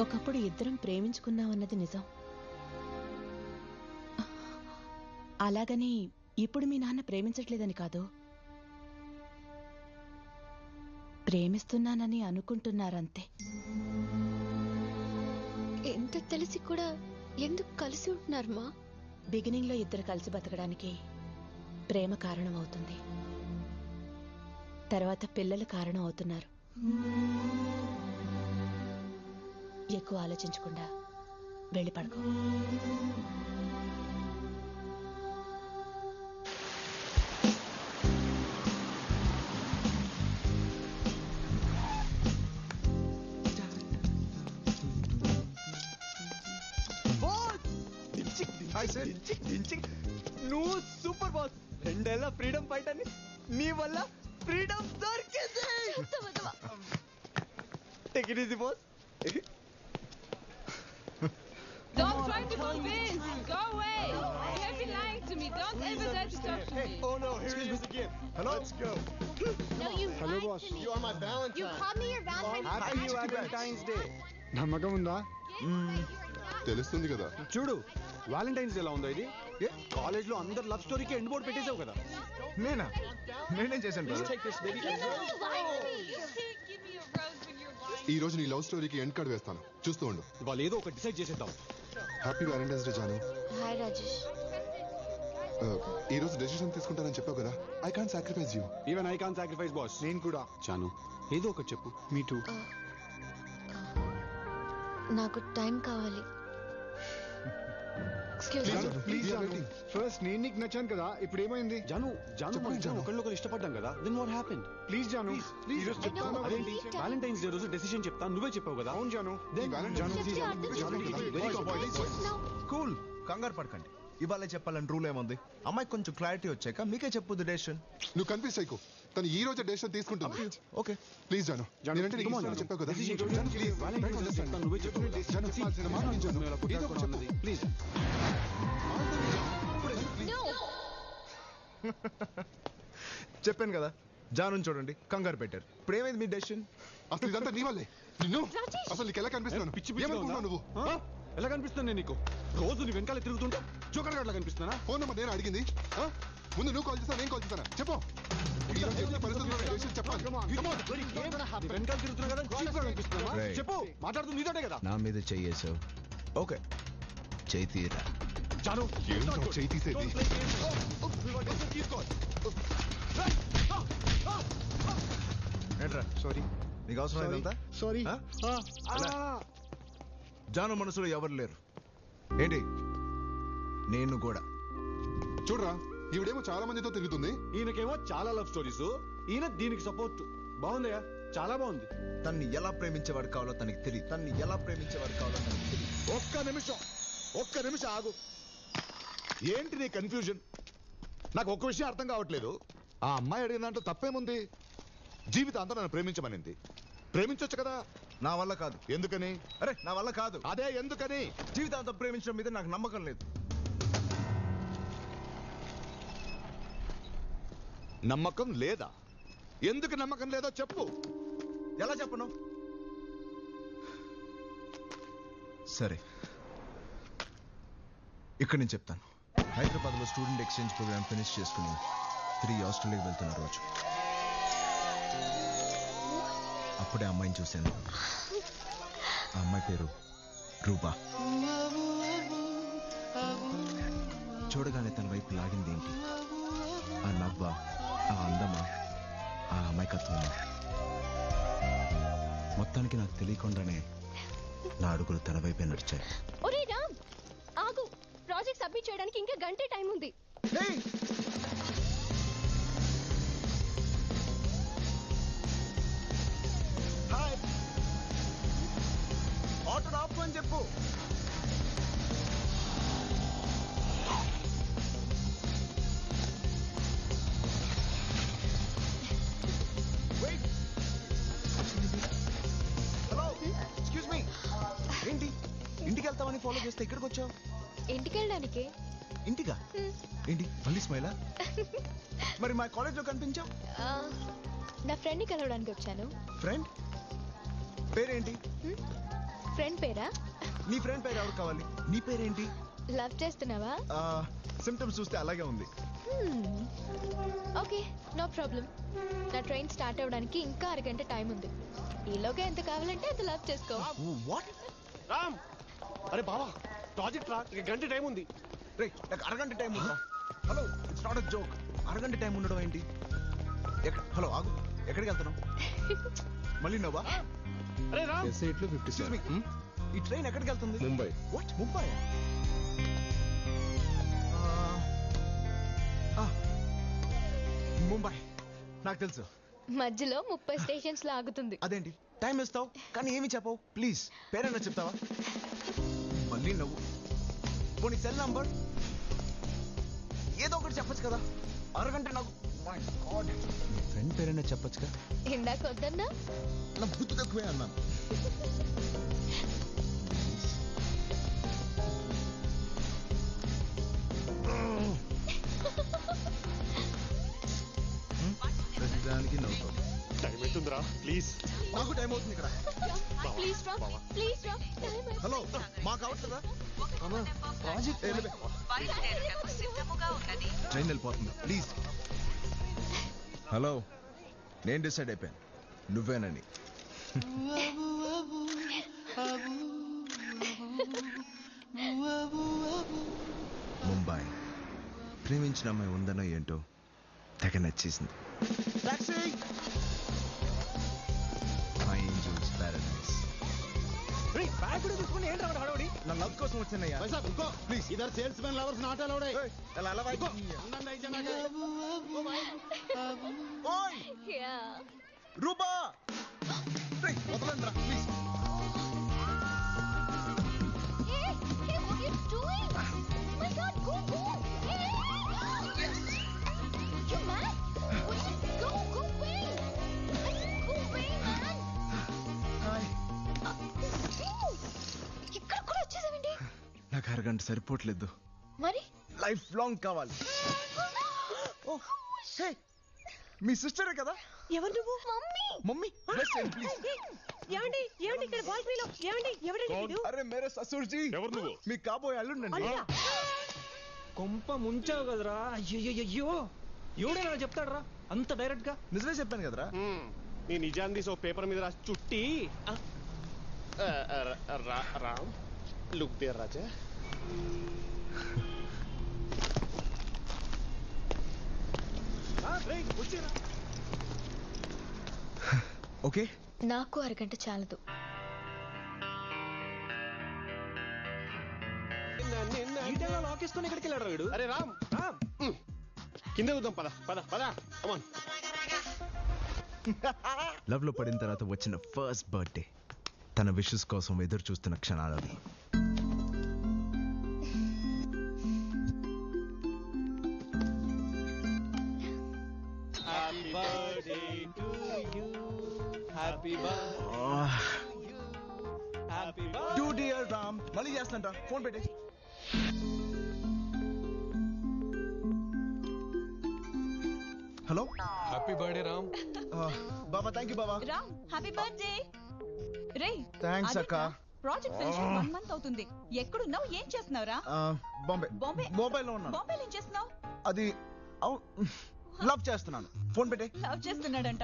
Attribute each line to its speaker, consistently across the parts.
Speaker 1: ఒకప్పుడు ఇద్దరం ప్రేమించుకున్నామన్నది నిజం. అలాగని ఇప్పుడు మీ నాన్న ప్రేమించట్లేదని కాదు, ప్రేమిస్తున్నానని అనుకుంటున్నారంతే.
Speaker 2: ఎంత తెలిసి కూడా ఎందుకు కలిసి ఉంటున్నారు మా?
Speaker 1: బిగినింగ్ లో ఇద్దరు కలిసి బతకడానికి ప్రేమ కారణం అవుతుంది, తర్వాత పిల్లలు కారణం అవుతున్నారు. ఎక్కువ ఆలోచించకుండా వెళ్ళి పడుకో.
Speaker 3: నువ్వు సూపర్ బాస్. 2 ఏళ్ల ఫ్రీడమ్ ఫైట్ అని నీ వల్ల ఫ్రీడమ్ దొరికింది. Take it easy boss.
Speaker 4: Don't try to convince. Go away. You have been lying to me. Don't ever dare to talk to me.
Speaker 3: Oh no, here it is again. Hello. Let's go.
Speaker 2: No, you
Speaker 5: Hello,
Speaker 2: lied
Speaker 5: boss.
Speaker 2: to me.
Speaker 3: You are my Valentine.
Speaker 2: You called me your Valentine's
Speaker 3: Happy
Speaker 2: Day.
Speaker 3: Valentine's Day.
Speaker 5: నమ్మకం ఉందా?
Speaker 6: తెలుస్తుంది కదా.
Speaker 5: చూడు Valentine's ఎలా ఉందో ఇది. College లో అందరు లవ్ స్టోరీకి ఎండ్ బోర్డ్ పెట్టేసావు కదా.
Speaker 6: నేనేం చేశాను
Speaker 2: You lied to me.
Speaker 4: You can't give me a rose when you're lying.
Speaker 6: ఈ రోజు నీ లవ్ స్టోరీకి ఎండ్ కార్డ్ వేస్తాను, చూస్తూ ఉండు.
Speaker 5: ఇవాళ ఏదో ఒక డిసైడ్ చేసేద్దాం.
Speaker 6: హ్యాపీ వ్యాలంటైన్స్ డే జాను.
Speaker 2: హాయ్ రాజేష్.
Speaker 6: ఈ రోజు డెసిషన్ తీసుకుంటానని చెప్పావు కదా. I can't sacrifice you.
Speaker 5: Even I can't sacrifice boss. నేను కూడా. చాను ఏదో ఒకటి చెప్పు. Me too.
Speaker 2: నాకు టైం కావాలి. Excuse me.
Speaker 6: ప్లీజ్
Speaker 5: ఫస్ట్ నేను నీకు నచ్చాను కదా, ఇప్పుడు ఏమైంది? జాను ఒకళ్ళొకరు ఇష్టపడ్డాం కదా. Then what happened? ప్లీజ్ జాను, ఈ రోజు చెప్తాను. అదేంటి వాలంటైన్స్ డే రోజు డెసిషన్ చెప్తాను, నువ్వే చెప్పావు కదా. అవును జాను.
Speaker 3: కూల్, కంగారు పడకండి. ఇవాళ చెప్పాలని రూల్ ఏముంది? అమ్మాయి కొంచెం క్లారిటీ వచ్చాక మీకే చెప్పు డెసిషన్.
Speaker 6: నువ్వు కన్ఫ్యూజ్ అయ్యో. తను ఈ రోజు డెసిషన్ తీసుకుంటుంది.
Speaker 3: ఓకే
Speaker 6: ప్లీజ్ జాను, నేనంటే నీకు ఇష్టం అని చెప్పావు కదా.
Speaker 5: నువ్వే చెప్పు ప్లీజ్.
Speaker 3: చెప్పాను కదా, జాను చూడండి కంగారు పెట్టారు. ఇప్పుడు ఏమైంది మీ డెసిషన్?
Speaker 6: అసలు ఇదంతా నీ వల్లే. నిన్ను అసలు నీకు ఎలా కనిపిస్తున్నాను? ఏమనుకున్నావు నువ్వు?
Speaker 5: ఎలా కనిపిస్తాను నేను నీకు? రోజు నీ వెనకాల తిరుగుతుంటా జోకర్ గట్లా కనిపిస్తున్నా?
Speaker 6: ఫోన్ నెంబర్ నేను అడిగింది. ముందు నువ్వు కాల్ చేస్తా, నేను కాల్ చేస్తానా? చెప్పు. ఈ రోజు ఎన్ని పరిస్థితుల్లో డెసిషన్ చెప్పాలి.
Speaker 5: వెనకాల తిరుగుతున్నా కదా, చీప్ గా కనిపిస్తున్నా?
Speaker 3: Right.
Speaker 5: చెప్పు, మాట్లాడుతుంది నీతోటే కదా.
Speaker 3: నా మీద చెయ్యేసావు. ఓకే, చెయ్యి తీరా.
Speaker 5: చాలు
Speaker 6: ఏంటో చేయి తీసేది.
Speaker 3: ఏంట్రా సారీ, నీకు అవసరం లేదంతా?
Speaker 5: సారీ.
Speaker 3: జాను మనసులో ఎవరు లేరు ఏంటి? నేను కూడా.
Speaker 6: చూడరా, ఈవిడేమో చాలా మందితో తిరుగుతుంది.
Speaker 5: ఈయనకేమో చాలా లవ్ స్టోరీస్, ఈయన దీనికి సపోర్ట్. బాగుందయ్యా, చాలా బాగుంది.
Speaker 3: తన్ని ఎలా ప్రేమించేవాడు కావాలో తనకి తెలియదు.
Speaker 7: ఒక్క నిమిషం ఆగు. ఏంటి నీ కన్ఫ్యూజన్? నాకు ఒక్క విషయం అర్థం కావట్లేదు. ఆ అమ్మాయి అడిగిన దాంట్లో తప్పేముంది? జీవితాంతం నన్ను ప్రేమించమనింది. ప్రేమించొచ్చు కదా.
Speaker 3: నా వల్ల కాదు.
Speaker 7: ఎందుకని?
Speaker 3: అరే నా వల్ల కాదు.
Speaker 7: అదే ఎందుకని?
Speaker 3: జీవితాంతం ప్రేమించడం మీద నాకు నమ్మకం లేదు.
Speaker 7: నమ్మకం లేదా? ఎందుకు నమ్మకం లేదో చెప్పు.
Speaker 3: ఎలా చెప్పను? సరే, ఇక్కడ నేను చెప్తాను. హైదరాబాద్ లో స్టూడెంట్ ఎక్స్చేంజ్ ప్రోగ్రామ్ ఫినిష్ చేసుకుని తిరిగి ఆస్ట్రేలియాకి వెళ్తున్న రోజు అప్పుడే అమ్మాయిని చూశాను. ఆ అమ్మాయి పేరు రూపా. చూడగానే తన వైపు లాగింది ఏంటి? ఆ నవ్వ, ఆ అందమా, ఆ అమాయకత్వమా? మొత్తానికి నాకు తెలియకుండానే నా అడుగులు తన వైపే నడిచాయి.
Speaker 2: ఒరే రామ్, ఆగు. ప్రాజెక్ట్ సబ్మిట్ చేయడానికి ఇంకా గంటే టైం ఉంది.
Speaker 3: హాయ్, ఆటో ఆపు అని చెప్పు. Hello, excuse me. ఏంటి ఇంటికి వెళ్తామని ఫాలో చేస్తే ఇక్కడికి వచ్చావు?
Speaker 2: ఇంటికి వెళ్ళడానికి.
Speaker 3: ఇంటిగా? ఏంటి మళ్ళీ స్మైలా? మరి మా కాలేజ్లో కనిపించావు?
Speaker 2: నా ఫ్రెండ్ని కలవడానికి వచ్చాను.
Speaker 3: ఫ్రెండ్ పేరేంటి?
Speaker 2: ఫ్రెండ్ పేరా?
Speaker 3: నీ ఫ్రెండ్ పేరు ఎవరు కావాలి? నీ పేరేంటి?
Speaker 2: లవ్ చేస్తున్నావా?
Speaker 3: సిమ్టమ్స్ చూస్తే అలాగే ఉంది.
Speaker 2: Okay, no problem. నా ట్రైన్ స్టార్ట్ అవ్వడానికి ఇంకా 1 గంట టైం ఉంది. ఈలోగా ఎంత కావాలంటే అంత లవ్ చేసుకో.
Speaker 3: వాట్?
Speaker 5: రామ్, అరే బావా, ప్రాజెక్ట్ రా, ఇక గంట టైం ఉంది.
Speaker 3: రే, నాకు 1 గంట టైం ఉందా? Hello, it's not a joke. 1 గంట టైం ఉండడం ఏంటి? హలో ఆగు, ఎక్కడికి వెళ్తున్నావు? మళ్ళీ నవ్వా?
Speaker 5: అరే రామ్,
Speaker 3: Excuse me, ఈ ట్రైన్ ఎక్కడికి వెళ్తుంది?
Speaker 7: ముంబై.
Speaker 3: వాట్? ముంబై? ముంబై నాకు తెలుసు.
Speaker 2: మధ్యలో 30 స్టేషన్స్ లో ఆగుతుంది.
Speaker 3: అదేంటి టైం ఇస్తావు కానీ ఏమి చెప్పవు? ప్లీజ్ పేరైనా చెప్తావా? మళ్ళీ నవ్వు. పోనీ సెల్ నంబర్ ఏదో ఒకటి చెప్పచ్చు కదా. 1 గంట నాకు ఫ్రెండ్ పేరైనా చెప్పచ్చుగా.
Speaker 2: ఇందాక వద్దన్నా?
Speaker 3: నా బుద్ధి తక్కువే అన్నాను. ప్రతిదానికి నవ్వు.
Speaker 5: టైం అవుతుందిరా, ప్లీజ్.
Speaker 3: నాకు టైం అవుతుంది ఇక్కడ.
Speaker 2: ప్లీజ్ రా, ప్లీజ్ రా.
Speaker 3: హలో, మాకు అవుతుందా? ట్రైన్ వెళ్ళిపోతుంది, ప్లీజ్. హలో, నేను డిసైడ్ అయిపోయాను, నువ్వేనని. ముంబై ప్రేమించిన అమ్మాయి ఉందనో ఏంటో తెగ నచ్చేసింది. నా లవ్ కోసం వచ్చినయ్యా. ప్లీజ్
Speaker 5: ఇద్దరు salesmen lovers not allowed.
Speaker 3: Rupa వదలండి రా ప్లీజ్. నాకు 1 గంట సరిపోవట్లేదు,
Speaker 2: మరి
Speaker 3: లైఫ్ లాంగ్ కావాలి. మీ సిస్టరే కదా?
Speaker 2: ఎవరు నువ్వు? మమ్మీ.
Speaker 3: Mummy please.
Speaker 2: ఏమండి ఏమండి ఇక్కడ బాల్కనీలో ఏమండి ఎవరండి వీడు?
Speaker 3: అరే మేరే ససూర్ జీ.
Speaker 5: ఎవరు నువ్వు?
Speaker 3: మీ కాబోయే అల్లుండండి.
Speaker 8: కొంప ముంచావు కదరా. అయ్యో ఎవడైనా చెప్తాడరా అంత డైరెక్ట్ గా?
Speaker 3: నిజమే చెప్పాను కదరా.
Speaker 5: నీ నిజాన్ని తీసి పేపర్ మీద రాసి చుట్టి. Ram, look there Raja.
Speaker 3: Okay,
Speaker 2: నాకు 1 గంట చాలదు.
Speaker 8: లాకేసుకొని ఎక్కడికి వెళ్ళాడు వీడు?
Speaker 5: అరే రామ్, కింద చూద్దాం, పద పద పద. కమాన్.
Speaker 3: లవ్ లో పడిన తర్వాత వచ్చిన ఫస్ట్ బర్త్డే, తన విషెస్ కోసం ఎదురు చూస్తున్న క్షణాలు అవి. రామ్ మళ్ళీ చేస్తాంట, ఫోన్ పెట్టే. Hello,
Speaker 9: happy birthday Ram.
Speaker 3: Baba thank you Baba.
Speaker 10: Ram happy birthday. Ray
Speaker 3: thanks అక్క.
Speaker 10: ప్రాజెక్ట్ ఫినిష్ 1 మంత్ అవుతుంది. ఎక్కడున్నావు? ఏం చేస్తున్నావురా?
Speaker 3: బాంబే. మొబైల్లో ఉన్నాను.
Speaker 10: బాంబేలో ఏం చేస్తున్నావు?
Speaker 3: అది లవ్ చేస్తున్నాను, ఫోన్ పెట్టే.
Speaker 10: లవ్ చేస్తున్నాడంట.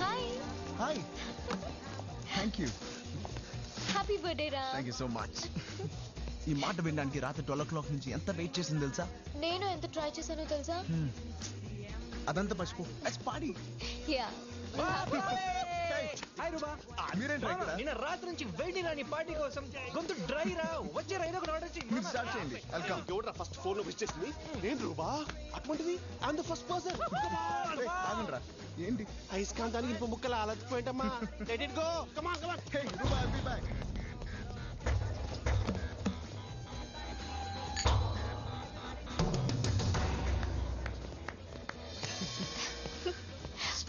Speaker 2: Hi.
Speaker 3: Hi, thank you.
Speaker 2: Happy birthday రా.
Speaker 3: Thank you so much. ఈ మాట వినడానికి రాత్రి 12 o'clock నుంచి ఎంత వెయిట్ చేసింది తెలుసా?
Speaker 2: నేను ఎంత ట్రై చేశానో తెలుసా?
Speaker 3: అదంతా మర్చిపో. Let's party.
Speaker 2: యా.
Speaker 8: హాయ్ రూబా.
Speaker 3: మీరేంటి ఇక్కడ?
Speaker 8: నిన్న రాత్రి నుంచి వెయిటింగ్ రా నీ పార్టీ కోసం. గొంతు డ్రై రా. వచ్చే రైనా కూడా ఆర్డర్ చేయి.
Speaker 3: మీరు స్టార్ట్ చేయండి. వెల్కమ్.
Speaker 5: ఎవడ్రా ఫస్ట్ ఫోన్ లో విష్ చేసింది? నేను రూబా. అటువంటిది I am the first person.
Speaker 3: ఆగండ్రా. ఏంటి?
Speaker 5: ఐస్కాంతానికి ఇంప ముక్కలు అలచిపోయింటమ్మా. Let it go. Come on come on.
Speaker 3: Hey Ruba, I'll be back.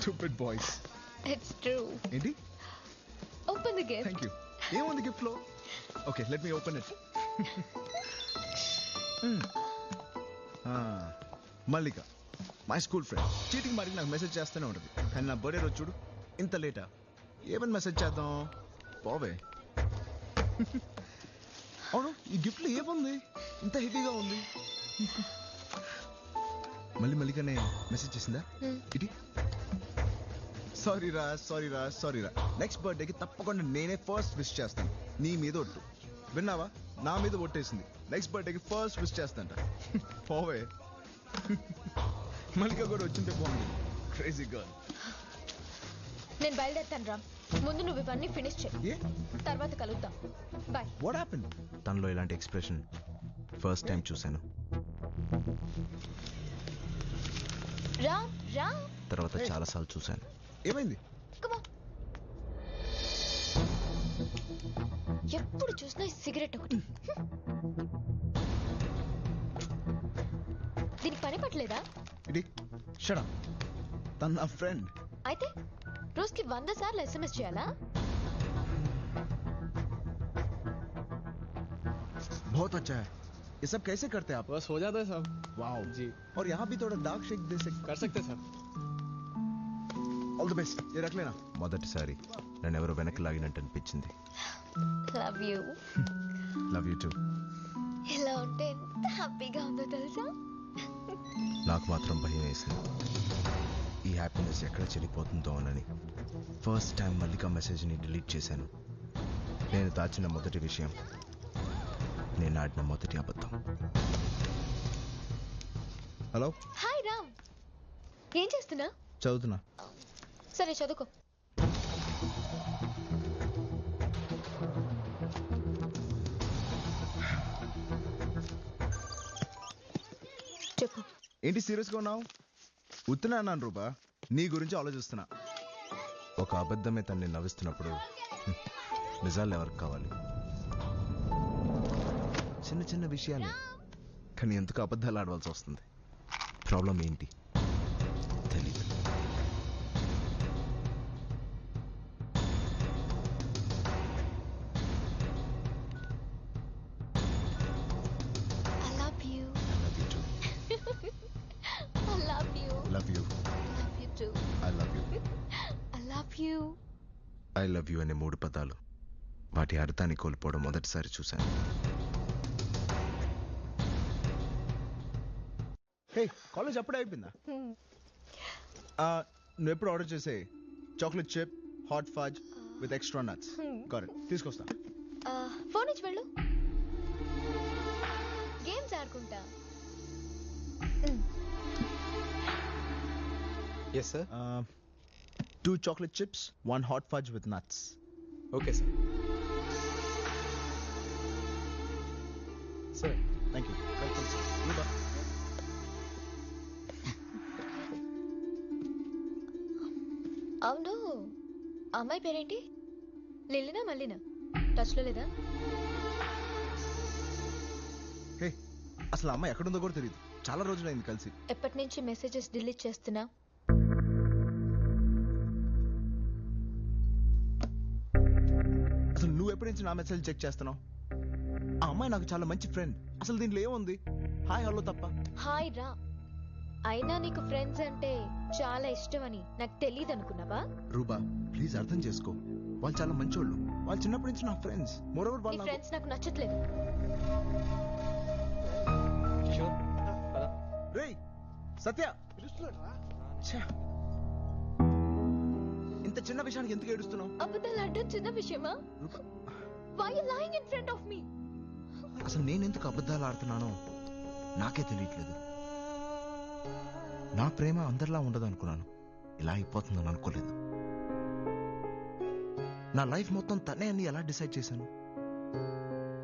Speaker 3: Stupid boys.
Speaker 2: It's true.
Speaker 3: ఏంటి?
Speaker 2: Open the gift.
Speaker 3: Thank you. ఏముంది గిఫ్ట్ లో? Okay, let me open it. Mallika, my school friend. Cheating మరి నాకు message చేస్తూనే ఉంటుంది. కానీ నా birthday రోజు చూడు ఇంత లేటా. ఏమని మెసేజ్ చేద్దాం? పోవే. అవును, ఈ గిఫ్ట్లో ఏముంది ఇంత హెవీగా ఉంది? మళ్ళీగానే మెసేజ్ చేసిందా? ఇటీ సారీ రా. నెక్స్ట్ బర్త్డేకి తప్పకుండా నేనే ఫస్ట్ విష్ చేస్తాను. నీ మీద ఒట్టు. విన్నావా? నా మీద ఒట్టేసింది. నెక్స్ట్ బర్త్డేకి ఫస్ట్ విష్ చేస్తాంట. పోవే. మల్లిక కూడా వచ్చింటే బాగుంది. Crazy girl.
Speaker 2: నేను బయలుదేరుతాను రామ్. ముందు నువ్వు ఇవన్నీ ఫినిష్ చేయి, తర్వాత కలుద్దాం. బాయ్.
Speaker 3: What happened? తనలో ఇలాంటి ఎక్స్ప్రెషన్ ఫస్ట్ టైం చూశాను.
Speaker 2: రామ్ రామ్.
Speaker 3: తర్వాత చాలాసార్లు చూశాను. ఏమైంది?
Speaker 2: ఎప్పుడు చూసినా ఈ సిగరెట్ ఒకటి. దీనికి పని పట్టలేదా?
Speaker 3: ఇది షడా తన నా ఫ్రెండ్.
Speaker 2: అయితే రోజుకి 100 సార్లు SMS చేయాలా?
Speaker 3: बहुत अच्छा है. ये सब कैसे करते हैं आप?
Speaker 5: बस हो जाता है साहब.
Speaker 3: वाओ
Speaker 5: जी.
Speaker 3: और यहाँ भी थोड़ा डार्क शेक दे सकते.
Speaker 5: कर सकते सर.
Speaker 3: All the best. ये रख लेना. మొదటిసారి నన్ను ఎవరో వెనక్కి లాగినట్టు అనిపించింది.
Speaker 2: Love you.
Speaker 3: Love you two.
Speaker 2: ఇలా ఉంటే ఎంత హ్యాపీగా ఉందో తెలుసా?
Speaker 3: నాకు మాత్రం భయం వేసింది. ఈ హ్యాపీనెస్ ఎక్కడ చెడిపోతుందో అని ఫస్ట్ టైం మల్లిక మెసేజ్ని డిలీట్ చేశాను. నేను దాచిన మొదటి విషయం, నేను ఆడిన మొదటి అబద్ధం. హలో.
Speaker 2: హాయ్ రామ్. ఏం చేస్తున్నా?
Speaker 3: చదువుతున్నా.
Speaker 2: సరే చదువుకో. చెప్పు.
Speaker 3: ఏంటి సీరియస్గా ఉన్నావు? ఉత్తున్నా అన్నాను రూపా, నీ గురించి ఆలోచిస్తున్నా. ఒక అబద్ధమే తన్ని నవ్విస్తున్నప్పుడు నిజాలు ఎవరికి కావాలి? చిన్న చిన్న విషయాలు, కానీ ఎందుకు అబద్ధాలు ఆడవలసి వస్తుంది? ప్రాబ్లం ఏంటి తెలీదు. ఐ లవ్ యూ అనే 3 పదాలు, వాటి అర్థాన్ని కోల్పోవడం మొదటిసారి చూశాను. హే, కాలేజ్ అప్పుడే అయిపోయిందా? నువ్వు ఎప్పుడు ఆర్డర్ చేసే chocolate chip hot phage with extra nuts. Correct, తీసుకొస్తా.
Speaker 2: ఫోన్ ఇచ్చి వెళ్ళు. గేమ్స్ ఆడుకుంటా.
Speaker 8: Yes, sir.
Speaker 3: 2 chocolate chips, 1 hot fudge with nuts.
Speaker 8: Okay, sir. Sir.
Speaker 3: Thank you.
Speaker 8: Welcome, sir.
Speaker 3: Rupa.
Speaker 2: అవును, అమ్మాయి పేరేంటి? లిల్లినా మల్లినా? టచ్లో లేదా?
Speaker 3: హే, అసలు అమ్మాయి ఎక్కడుందో కూడా తెలియదు. చాలా రోజులైంది కలిసి.
Speaker 2: ఎప్పటి నుంచి మెసేజెస్ డిలీట్ చేస్తున్నా?
Speaker 3: అసలు నువ్వు ఎప్పటి నుంచి నా మెసేజ్ చెక్ చేస్తున్నావు? ఆ అమ్మాయి నాకు చాలా మంచి ఫ్రెండ్. అసలు దీంట్లో ఏముంది? హాయ్ హలో తప్ప.
Speaker 2: హాయ్ రా. అయినా నీకు ఫ్రెండ్స్ అంటే చాలా ఇష్టం అని నాకు తెలియదు అనుకున్నావా?
Speaker 3: రూబా, ప్లీజ్ అర్థం చేసుకో. వాళ్ళు చాలా మంచోళ్ళు. వాళ్ళు చిన్నప్పటి నుంచి నా ఫ్రెండ్స్. మోరోవర్
Speaker 2: నీ
Speaker 3: వాళ్ళు
Speaker 2: ఫ్రెండ్స్ నాకు నచ్చట్లేదు.
Speaker 8: కిషోర్, పద.
Speaker 3: రేయ్ సత్య, ఛే, ఇంత చిన్న విషయానికి ఎందుకు ఏడుస్తున్నావు?
Speaker 2: అబద్ధాలు ఆడడం చిన్న విషయమా? Why are you lying in front of me?
Speaker 3: అసలు నేను ఎందుకు అబద్ధాలు ఆడుతున్నానో నాకే తెలియట్లేదు. నా ప్రేమ అందరిలా ఉండదు అనుకున్నాను. ఇలా అయిపోతుందని అనుకోలేదు. నా లైఫ్ మొత్తం తనే అని ఎలా డిసైడ్ చేశాను?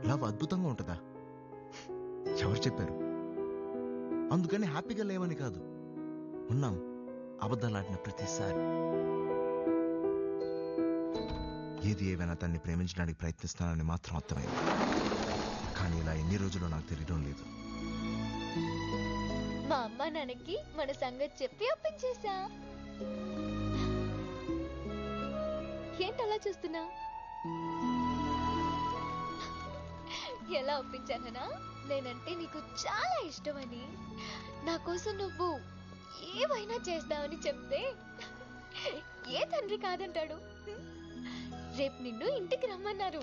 Speaker 3: లవ్ అద్భుతంగా ఉంటుందా? ఎవరు చెప్పారు? అందుకని హ్యాపీగా లేవని కాదు, ఉన్నాం అబద్ధాలు ఆడిన ప్రతిసారి. ఏది ఏవైనా తన్ని ప్రేమించడానికి ప్రయత్నిస్తానని మాత్రం అర్థమైంది. కానీ ఇలా ఎన్ని రోజులు నాకు తెలియడం లేదు.
Speaker 2: మా అమ్మ నాన్నకి మన సంగతి చెప్పి ఒప్పించేశా. ఏంటి అలా చూస్తున్నా? ఎలా ఒప్పించానా? నేనంటే నీకు చాలా ఇష్టమని, నా కోసం నువ్వు ఏమైనా చేస్తావని చెప్తే ఏ తండ్రి కాదంటాడు? రేపు నిన్ను ఇంటికి రమ్మన్నారు.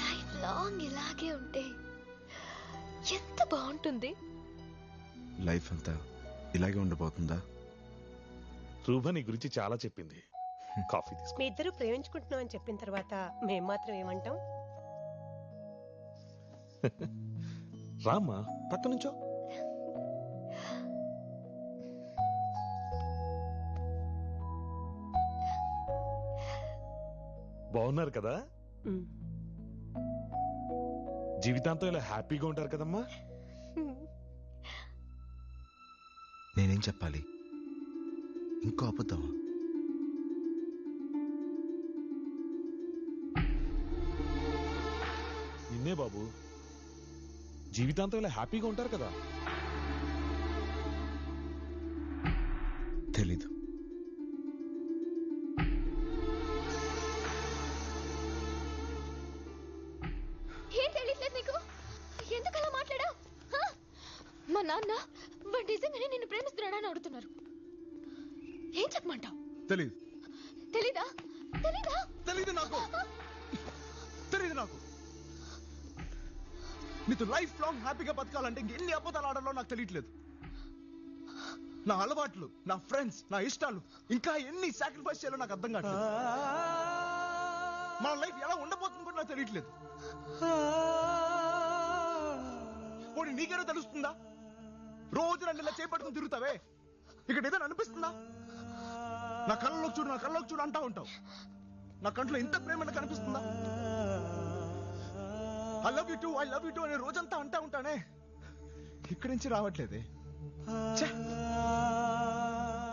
Speaker 2: లైఫ్ లాంగ్ ఇలాగే ఉంటే ఎంత బాగుంటుంది.
Speaker 3: లైఫ్ అంతా ఇలాగే ఉండిపోతుందా?
Speaker 9: రూభ నీ గురించి చాలా చెప్పింది. కాఫీ తీసుకో.
Speaker 11: మీ ఇద్దరు ప్రేమించుకుంటున్నాం అని చెప్పిన తర్వాత మేం మాత్రం ఏమంటాం?
Speaker 9: రామ్మా పక్క నుంచో. బాగున్నారు కదా? జీవితాంతం ఇలా హ్యాపీగా ఉంటారు కదమ్మా?
Speaker 3: నేనేం చెప్పాలి? ఇంకో అబద్ధమా?
Speaker 9: నిన్నే బాబు, జీవితాంతం ఇలా హ్యాపీగా ఉంటారు కదా?
Speaker 3: తెలీదు.
Speaker 2: ఏం తెలియట్లేదు నీకు? ఎందుకలా మాట్లాడావు? మా నాన్న వాడు నిజంగానే నిన్ను ప్రేమిస్తున్నాడని అడుగుతున్నారు. ఏం చెప్పమంటావు?
Speaker 3: తెలీదు.
Speaker 2: తెలీదా? తెలీదా?
Speaker 3: తెలీదు నాకు. తెలీదు నాకు. నీతో లైఫ్ లాంగ్ హ్యాపీగా బతకాలంటే ఎన్ని అబద్ధాలు ఆడాలో నాకు తెలియట్లేదు. నా అలవాట్లు, నా ఫ్రెండ్స్, నా ఇష్టాలు, ఇంకా ఎన్ని సాక్రిఫైస్ చేయాలో నాకు అర్థం కావట్లేదు. మన లైఫ్ ఎలా ఉండబోతుంది కూడా నాకు తెలియట్లేదు. పోనీ నీకేనా తెలుస్తుందా? రోజు నన్ను ఇలా చేపట్టుకుని తిరుగుతావే, ఇక్కడ ఏదైనా అనిపిస్తుందా? నా కళ్ళలోకి చూడు, నా కళ్ళలోకి చూడు అంటా ఉంటావు. నా కంట్లో ఇంత ప్రేమ కనిపిస్తుందా? ఐ లవ్ యూ టూ అనే రోజంతా అంటా ఉంటానే, ఇక్కడి నుంచి రావట్లేదే.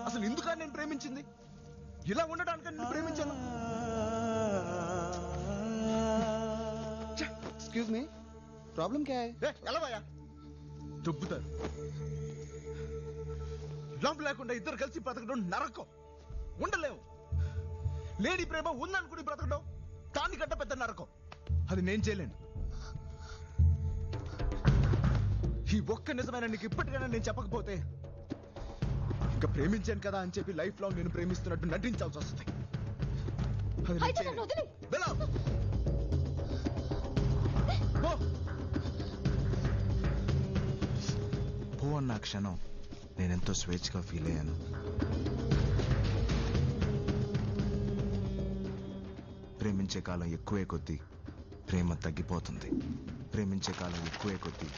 Speaker 3: అసలు ఎందుకని నేను ప్రేమించింది? ఇలా ఉండడానికి నేను ప్రేమించాను.
Speaker 5: ఎక్స్క్యూజ్ మీ, ప్రాబ్లం క్యా హై?
Speaker 3: ఎలా భయ్యా చెప్పుతారు? లవ్ లేకుండా ఇద్దరు కలిసి బ్రతకడం నరకం. ఉండలేవు. లేడీ ప్రేమ ఉందనుకుని బ్రతకడం దానికంటే పెద్ద నరకం. అది నేను చేయలేను. ఈ ఒక్క నిజమైన నీకు ఇప్పటికైనా నేను చెప్పకపోతే ఇంకా ప్రేమించాను కదా అని చెప్పి లైఫ్ లాంగ్ నేను ప్రేమిస్తున్నట్టు నటించాల్సి వస్తుంది. అది నేను చేయలేను. వెళ్ళా. పో అన్న క్షణం నేనెంతో స్వేచ్ఛగా ఫీల్ అయ్యాను. ప్రేమించే కాలం ఎక్కువే కొద్దీ ప్రేమ తగ్గిపోతుంది. ప్రేమించే కాలం ఎక్కువే కొద్దీ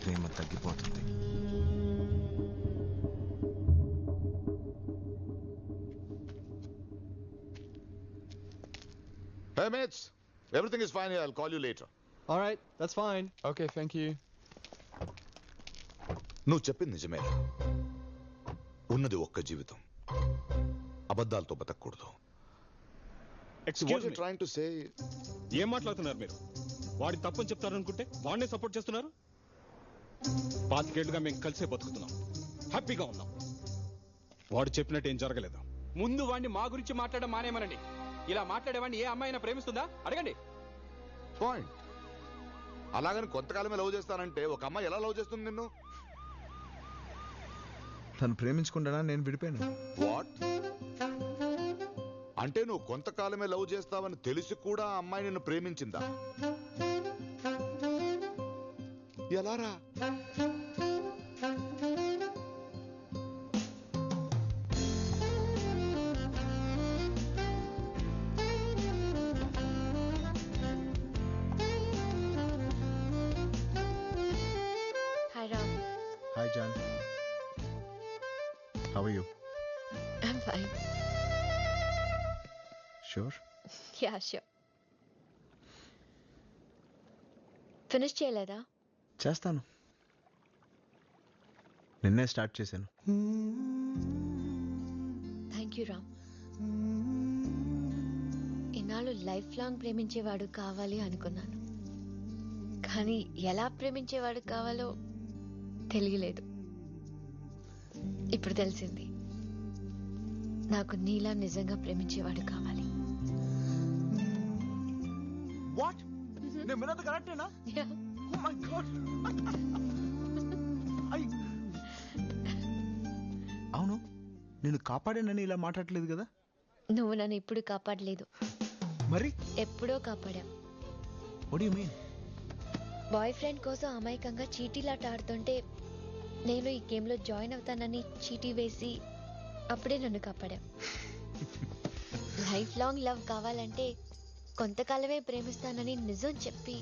Speaker 3: ప్రేమ తగ్గిపోతుంది.
Speaker 7: Hey mates, everything is fine here. I'll call you later.
Speaker 5: All right, that's fine. Okay, thank you.
Speaker 7: నువ్వు చెప్పింది నిజమే. ఉన్నది ఒక్క జీవితం. అబద్ధాలతో బతకూడదు.
Speaker 5: Excuse me.
Speaker 7: Trying to say?
Speaker 5: ఏం మాట్లాడుతున్నారు మీరు? వాడి తప్పని చెప్తారనుకుంటే వాడినే సపోర్ట్ చేస్తున్నారు. 25 ఏళ్లుగా మేము కలిసే బతుకుతున్నాం, హ్యాపీగా ఉన్నాం. వాడు చెప్పినట్టు ఏం జరగలేదు.
Speaker 8: ముందు వాడిని మా గురించి మాట్లాడడం మానేమనండి. ఇలా మాట్లాడేవాడిని ఏ అమ్మాయినా ప్రేమిస్తుందా అడగండి.
Speaker 7: పాయింట్. అలాగని కొంతకాలమే లవ్ చేస్తానంటే ఒక అమ్మాయి ఎలా లవ్ చేస్తుంది నిన్ను?
Speaker 3: తను ప్రేమించుకుంటానా నేను విడిపోయాను.
Speaker 7: వాట్? అంటే నువ్వు కొంతకాలమే లవ్ చేస్తావని తెలిసి కూడా ఆ అమ్మాయి నిన్ను ప్రేమించిందా? ఎలారా?
Speaker 2: Hi Ram.
Speaker 3: Hi John. How are you?
Speaker 2: I'm fine.
Speaker 3: Sure?
Speaker 2: Yeah sure. Finish చేయలేదా?
Speaker 3: చేస్తాను. నిన్నే స్టార్ట్ చేశాను.
Speaker 2: Thank you Ram. ఇన్నాళ్ళు లైఫ్ లాంగ్ ప్రేమించేవాడు కావాలి అనుకున్నాను, కానీ ఎలా ప్రేమించేవాడు కావాలో తెలియలేదు. ఇప్పుడు తెలిసింది. నాకు నీలా నిజంగా ప్రేమించేవాడు కావాలి.
Speaker 3: వాట్? నేను విన్నది కరెక్టేనా?
Speaker 2: Yeah.
Speaker 3: Oh my God. నేను కాపాడానని ఇలా మాట్లాడలేదు కదా?
Speaker 2: నువ్వు నన్ను ఇప్పుడు కాపాడలేదు,
Speaker 3: మరి
Speaker 2: ఎప్పుడో కాపాడా.
Speaker 3: What you mean?
Speaker 2: Boyfriend కోసం అమాయకంగా చీటీలాట ఆడుతుంటే నేను ఈ గేమ్లో జాయిన్ అవుతానని చీటీ వేసి అప్పుడే నన్ను కాపాడా. లైఫ్ లాంగ్ లవ్ కావాలంటే కొంతకాలమే ప్రేమిస్తానని నిజం చెప్పి